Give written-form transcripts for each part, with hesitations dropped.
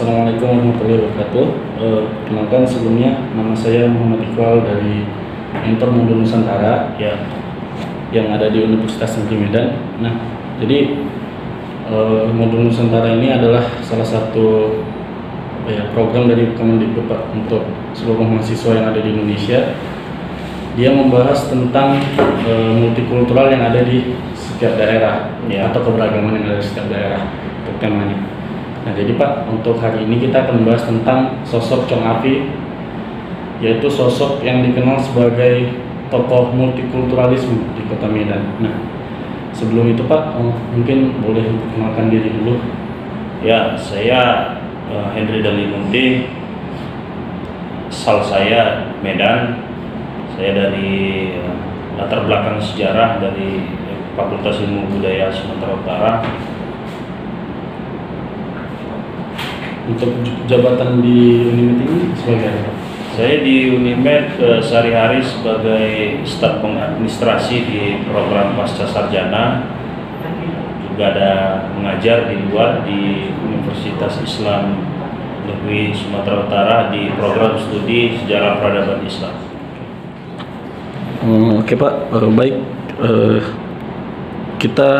Assalamualaikum warahmatullahi wabarakatuh. Kenalkan sebelumnya, nama saya Muhammad Iqbal dari Mentor Muda Nusantara ya, yang ada di Universitas Negeri Medan. Nah, jadi Modul Nusantara ini adalah salah satu program dari Kemendikbud Pak untuk seluruh mahasiswa yang ada di Indonesia. Dia membahas tentang multikultural yang ada di setiap daerah atau keberagaman yang ada di setiap daerah untuk temanya. Nah, jadi Pak, untuk hari ini kita akan membahas tentang sosok Chong Afi, yaitu sosok yang dikenal sebagai tokoh multikulturalisme di Kota Medan. Nah, sebelum itu Pak, mungkin boleh memperkenalkan diri dulu. Ya, saya Henry Dalimunti, asal saya Medan. Saya dari latar belakang sejarah dari Fakultas Ilmu Budaya Sumatera Utara. Untuk jabatan di Unimed ini sebagai apa? Saya di Unimed sehari-hari sebagai staf pengadministrasi di program Pasca Sarjana. Juga ada mengajar di luar di Universitas Islam Negeri Sumatera Utara di program studi Sejarah Peradaban Islam. Oke Pak, baik. Kita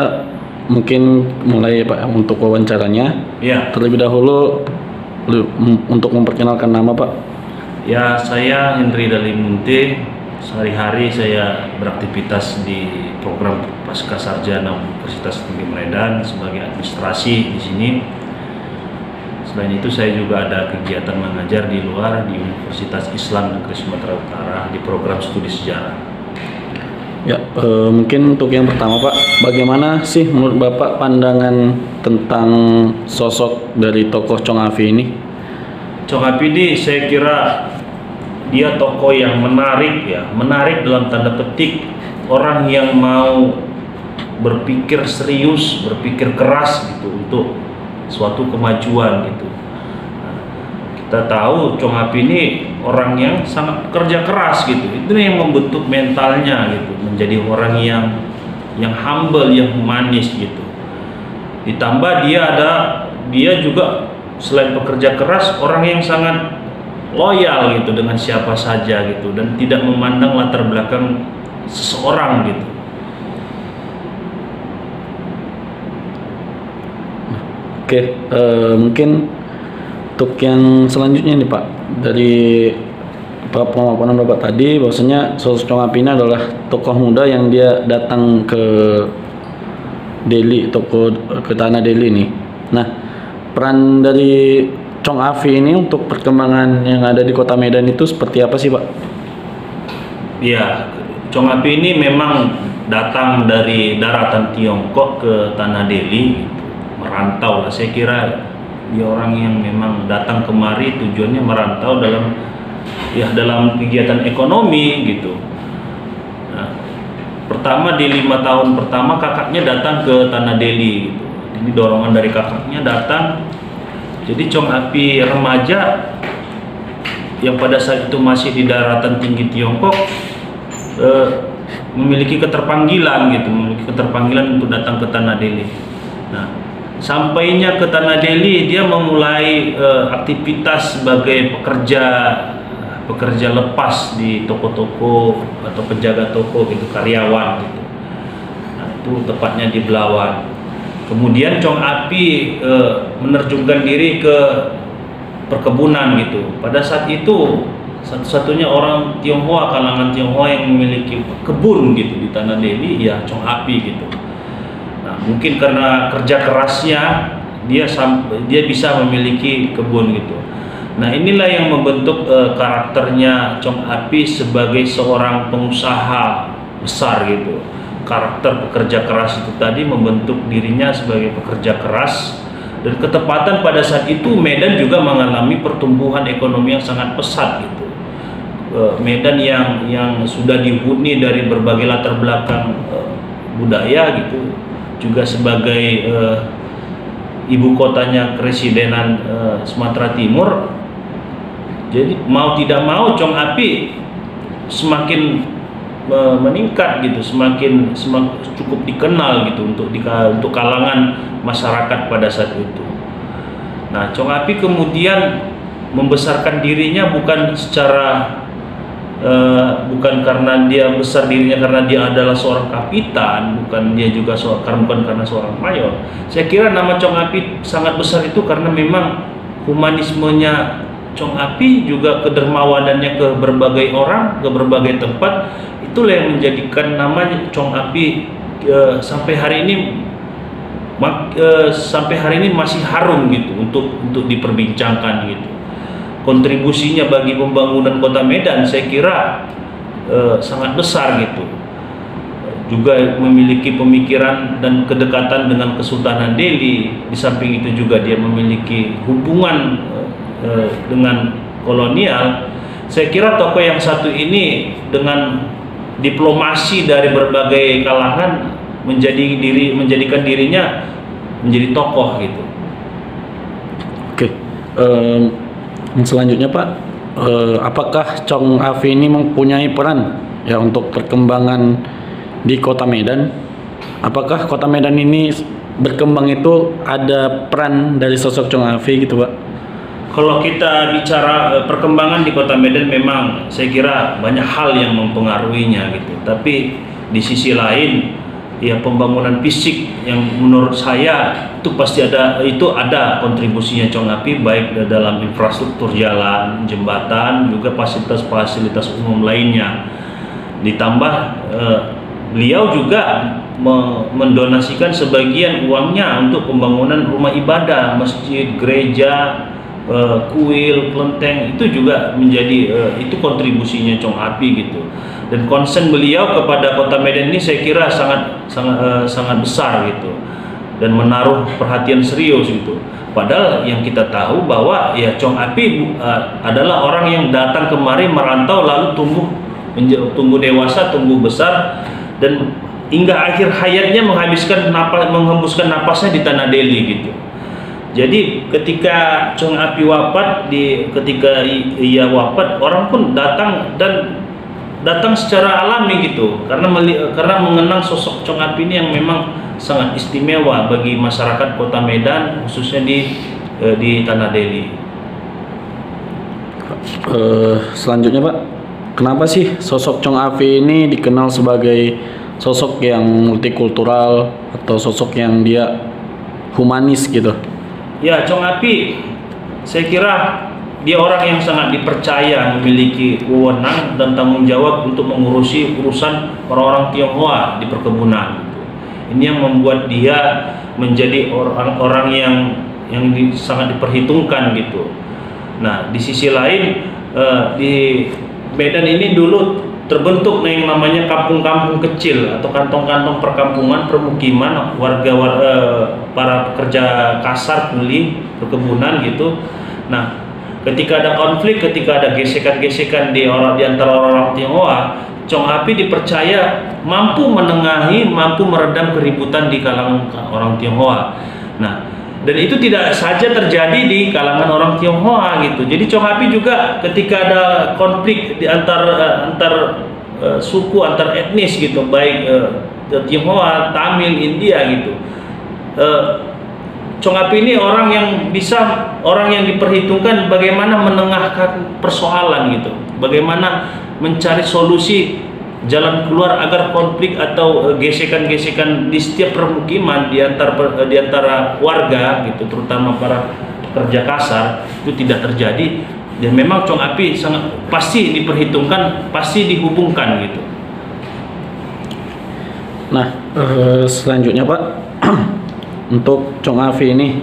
mungkin mulai Pak untuk wawancaranya. Ya. Terlebih dahulu untuk memperkenalkan nama Pak. Ya, saya Henry Dalimunti. Sehari-hari saya beraktivitas di program Pasca Sarjana Universitas Negeri Medan sebagai administrasi di sini. Selain itu saya juga ada kegiatan mengajar di luar di Universitas Islam Negeri Sumatera Utara di program studi sejarah. Ya, mungkin untuk yang pertama Pak, bagaimana sih menurut Bapak pandangan tentang sosok dari tokoh Chong Afi ini? Chong Afi ini saya kira dia tokoh yang menarik ya, menarik dalam tanda petik orang yang mau berpikir serius, berpikir keras gitu untuk suatu kemajuan gitu. Kita tahu Chong Afi ini orang yang sangat kerja keras gitu. Itu yang membentuk mentalnya gitu, menjadi orang yang humble, yang humanis gitu. Ditambah dia juga selain bekerja keras, orang yang sangat loyal gitu dengan siapa saja gitu dan tidak memandang latar belakang seseorang gitu. Oke, mungkin untuk yang selanjutnya nih Pak, dari pemaparan Bapak tadi bahwasanya sosok Chong Afi ini adalah tokoh muda yang dia datang ke Delhi, ke tanah Delhi nih. Nah, peran dari Chong Afi ini untuk perkembangan yang ada di Kota Medan itu seperti apa sih Pak? Iya, Chong Afi ini memang datang dari daratan Tiongkok ke tanah Delhi gitu. Merantau lah, saya kira dia orang yang memang datang kemari tujuannya merantau dalam kegiatan ekonomi gitu. Nah, pertama di 5 tahun pertama kakaknya datang ke tanah Delhi gitu. Ini dorongan dari kakaknya datang. Jadi Chong Afi remaja yang pada saat itu masih di daratan tinggi Tiongkok memiliki keterpanggilan untuk datang ke tanah Delhi. Nah, sampainya ke tanah Delhi dia memulai aktivitas sebagai pekerja lepas di toko-toko atau penjaga toko gitu, karyawan gitu. Nah, itu tepatnya di Belawan. Kemudian Chong Afi menerjunkan diri ke perkebunan gitu. Pada saat itu satu-satunya orang Tionghoa, kalangan Tionghoa yang memiliki kebun gitu di tanah Delhi ya Chong Afi gitu. Nah, mungkin karena kerja kerasnya dia bisa memiliki kebun gitu. Nah, inilah yang membentuk karakternya Chong Afi sebagai seorang pengusaha besar gitu. Karakter pekerja keras itu tadi membentuk dirinya sebagai pekerja keras, dan ketepatan pada saat itu Medan juga mengalami pertumbuhan ekonomi yang sangat pesat gitu. Medan yang sudah dihuni dari berbagai latar belakang budaya gitu, juga sebagai ibu kotanya Kepresidenan Sumatera Timur. Jadi mau tidak mau Chong Afi semakin meningkat gitu, semakin cukup dikenal gitu untuk kalangan masyarakat pada saat itu. Nah, Chong Api kemudian membesarkan dirinya bukan secara bukan karena dia besar dirinya karena dia adalah seorang kapitan, bukan dia juga bukan karena seorang mayor. Saya kira nama Chong Api sangat besar itu karena memang humanismenya Chong Api, juga kedermawanannya ke berbagai orang, ke berbagai tempat. Itulah yang menjadikan namanya Chong Api sampai hari ini masih harum gitu untuk diperbincangkan gitu. Kontribusinya bagi pembangunan Kota Medan saya kira sangat besar gitu. Juga memiliki pemikiran dan kedekatan dengan Kesultanan Delhi. Di samping itu juga dia memiliki hubungan dengan kolonial. Saya kira tokoh yang satu ini dengan diplomasi dari berbagai kalangan menjadikan dirinya menjadi tokoh gitu. Oke. Selanjutnya Pak, apakah Chong Afi ini mempunyai peran ya untuk perkembangan di Kota Medan? Apakah Kota Medan ini berkembang itu ada peran dari sosok Chong Afi gitu Pak? Kalau kita bicara perkembangan di Kota Medan, memang saya kira banyak hal yang mempengaruhinya gitu. Tapi di sisi lain, ya pembangunan fisik yang menurut saya itu ada kontribusinya Chong Api, baik dalam infrastruktur jalan, jembatan, juga fasilitas-fasilitas umum lainnya. Ditambah beliau juga mendonasikan sebagian uangnya untuk pembangunan rumah ibadah, masjid, gereja, kuil, kelenteng. Itu juga menjadi itu kontribusinya Chong Api gitu. Dan concern beliau kepada Kota Medan ini saya kira sangat besar gitu, dan menaruh perhatian serius gitu. Padahal yang kita tahu bahwa ya Chong Api adalah orang yang datang kemari merantau lalu tumbuh dewasa, tumbuh besar, dan hingga akhir hayatnya menghembuskan napasnya di Tanah Delhi gitu. Jadi ketika Chong Api wafat, ketika ia wafat, orang pun datang secara alami gitu, karena mengenang sosok Chong Api ini yang memang sangat istimewa bagi masyarakat Kota Medan, khususnya di Tanah Delhi. Selanjutnya Pak, kenapa sih sosok Chong Api ini dikenal sebagai sosok yang multikultural atau sosok yang dia humanis gitu? Ya, Chong Api saya kira dia orang yang sangat dipercaya, memiliki wewenang dan tanggung jawab untuk mengurusi urusan orang-orang Tionghoa di perkebunan. Ini yang membuat dia menjadi orang-orang yang sangat diperhitungkan gitu. Nah, di sisi lain di Medan ini dulu terbentuk yang namanya kampung-kampung kecil atau kantong-kantong perkampungan, permukiman warga para pekerja kasar, kuli, perkebunan gitu. Nah, ketika ada konflik, ketika ada gesekan-gesekan di antara orang-orang Tionghoa, Chong Api dipercaya mampu menengahi, mampu meredam keributan di kalangan orang Tionghoa. Nah, dan itu tidak saja terjadi di kalangan orang Tionghoa gitu. Jadi Chong Api juga ketika ada konflik di antar suku, antar etnis gitu, baik Tionghoa, Tamil, India gitu. Chong Api ini orang yang diperhitungkan bagaimana menengahkan persoalan gitu, bagaimana mencari solusi jalan keluar agar konflik atau gesekan-gesekan di setiap permukiman di antara warga gitu, terutama para pekerja kasar, itu tidak terjadi. Dan memang Chong Api pasti diperhitungkan, pasti dihubungkan gitu. Nah, selanjutnya Pak, untuk Chong Api ini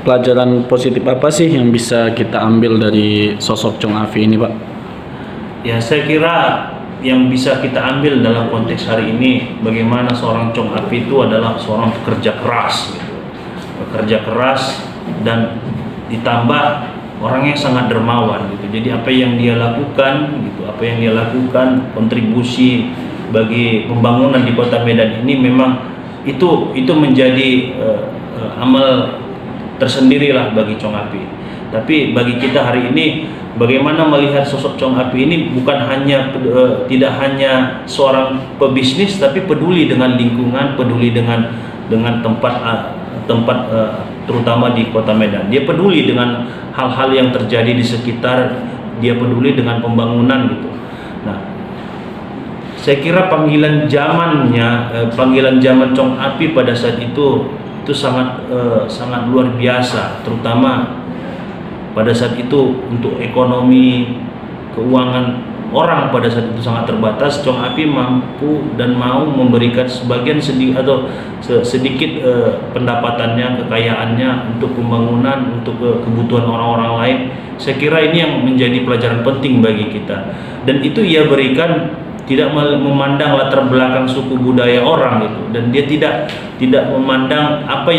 pelajaran positif apa sih yang bisa kita ambil dari sosok Chong Api ini Pak? Ya, saya kira yang bisa kita ambil dalam konteks hari ini, bagaimana seorang Chong Api itu adalah seorang pekerja keras gitu. Pekerja keras dan ditambah orang yang sangat dermawan gitu. Jadi apa yang dia lakukan gitu, kontribusi bagi pembangunan di Kota Medan ini memang itu menjadi amal tersendirilah bagi Chong Api. Tapi bagi kita hari ini, bagaimana melihat sosok Chong Api ini tidak hanya seorang pebisnis, tapi peduli dengan lingkungan, peduli dengan tempat terutama di Kota Medan. Dia peduli dengan hal-hal yang terjadi di sekitar, dia peduli dengan pembangunan gitu. Nah, saya kira panggilan zaman Chong Api pada saat itu sangat luar biasa, terutama pada saat itu untuk ekonomi, keuangan orang pada saat itu sangat terbatas. Chong Api mampu dan mau memberikan sebagian sedikit pendapatannya, kekayaannya untuk pembangunan, untuk kebutuhan orang-orang lain. Saya kira ini yang menjadi pelajaran penting bagi kita, dan itu ia berikan tidak memandang latar belakang suku budaya orang gitu, dan dia tidak memandang apa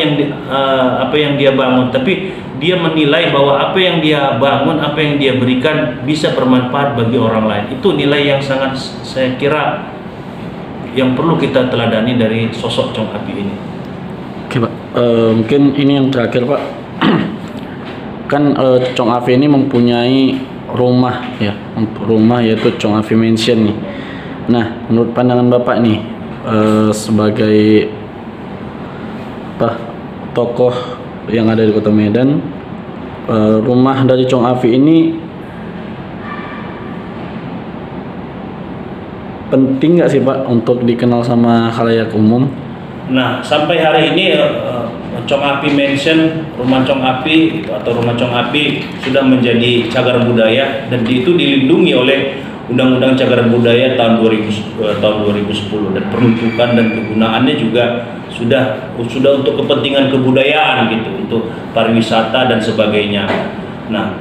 yang dia bangun, tapi dia menilai bahwa apa yang dia bangun, apa yang dia berikan bisa bermanfaat bagi orang lain. Itu nilai yang sangat, saya kira, yang perlu kita teladani dari sosok Chong Api ini. Oke Pak, mungkin ini yang terakhir Pak. Kan Chong Api ini mempunyai rumah ya, rumah yaitu Chong Api Mansion nih. Nah, menurut pandangan Bapak nih, sebagai tokoh yang ada di Kota Medan, rumah dari Chong Api ini penting nggak sih Pak untuk dikenal sama khalayak umum? Nah, sampai hari ini Chong Api Mansion, rumah Chong Api atau rumah Chong Api sudah menjadi cagar budaya, dan itu dilindungi oleh Undang-Undang Cagar Budaya tahun 2010, dan peruntukan dan kegunaannya juga sudah untuk kepentingan kebudayaan gitu, untuk pariwisata dan sebagainya. Nah,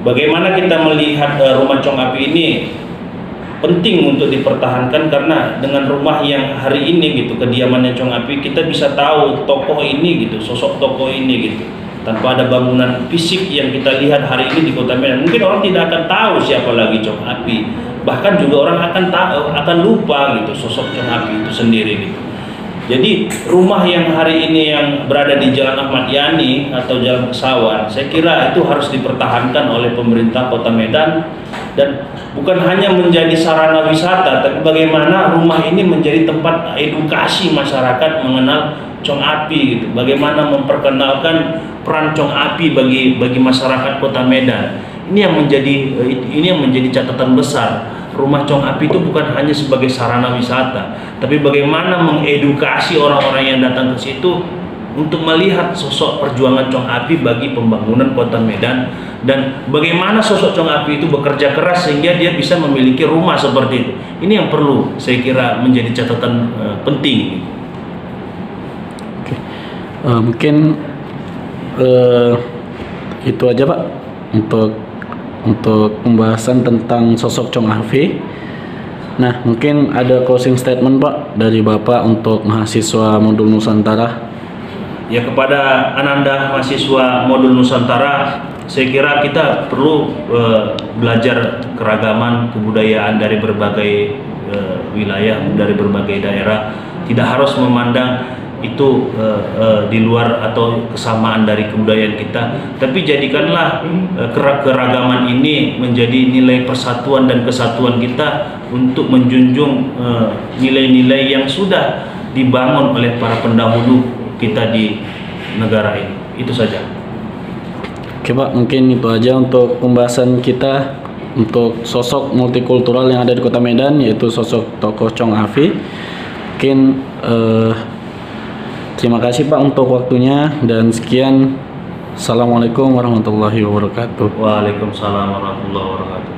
bagaimana kita melihat rumah Chong Api ini penting untuk dipertahankan, karena dengan rumah yang hari ini gitu, kediamannya Chong Api, kita bisa tahu tokoh ini gitu, sosok tokoh ini gitu. Tanpa ada bangunan fisik yang kita lihat hari ini di Kota Medan, mungkin orang tidak akan tahu siapa lagi Chong Api. Bahkan juga orang akan lupa gitu sosok Chong Api itu sendiri gitu. Jadi rumah yang hari ini yang berada di Jalan Ahmad Yani atau Jalan Kesawan, saya kira itu harus dipertahankan oleh pemerintah Kota Medan, dan bukan hanya menjadi sarana wisata, tapi bagaimana rumah ini menjadi tempat edukasi masyarakat mengenal Chong Api gitu. Bagaimana memperkenalkan peran Chong Api bagi masyarakat Kota Medan. Ini yang menjadi catatan besar. Rumah Chong Api itu bukan hanya sebagai sarana wisata, tapi bagaimana mengedukasi orang-orang yang datang ke situ untuk melihat sosok perjuangan Chong Api bagi pembangunan Kota Medan, dan bagaimana sosok Chong Api itu bekerja keras sehingga dia bisa memiliki rumah seperti itu. Ini yang perlu, saya kira, menjadi catatan penting. Oke. Mungkin itu aja Pak untuk pembahasan tentang sosok Chong Api. Nah, mungkin ada closing statement Pak dari Bapak untuk mahasiswa Modul Nusantara. Ya, kepada Ananda mahasiswa Modul Nusantara, saya kira kita perlu belajar keragaman kebudayaan dari berbagai wilayah, dari berbagai daerah. Tidak harus memandang itu di luar atau kesamaan dari kebudayaan kita, tapi jadikanlah keragaman ini menjadi nilai persatuan dan kesatuan kita untuk menjunjung nilai-nilai yang sudah dibangun oleh para pendahulu kita di negara ini. Itu saja. Oke Pak, mungkin itu aja untuk pembahasan kita untuk sosok multikultural yang ada di Kota Medan, yaitu sosok tokoh Chong Api. Mungkin terima kasih Pak untuk waktunya, dan sekian. Assalamualaikum warahmatullahi wabarakatuh. Waalaikumsalam warahmatullahi wabarakatuh.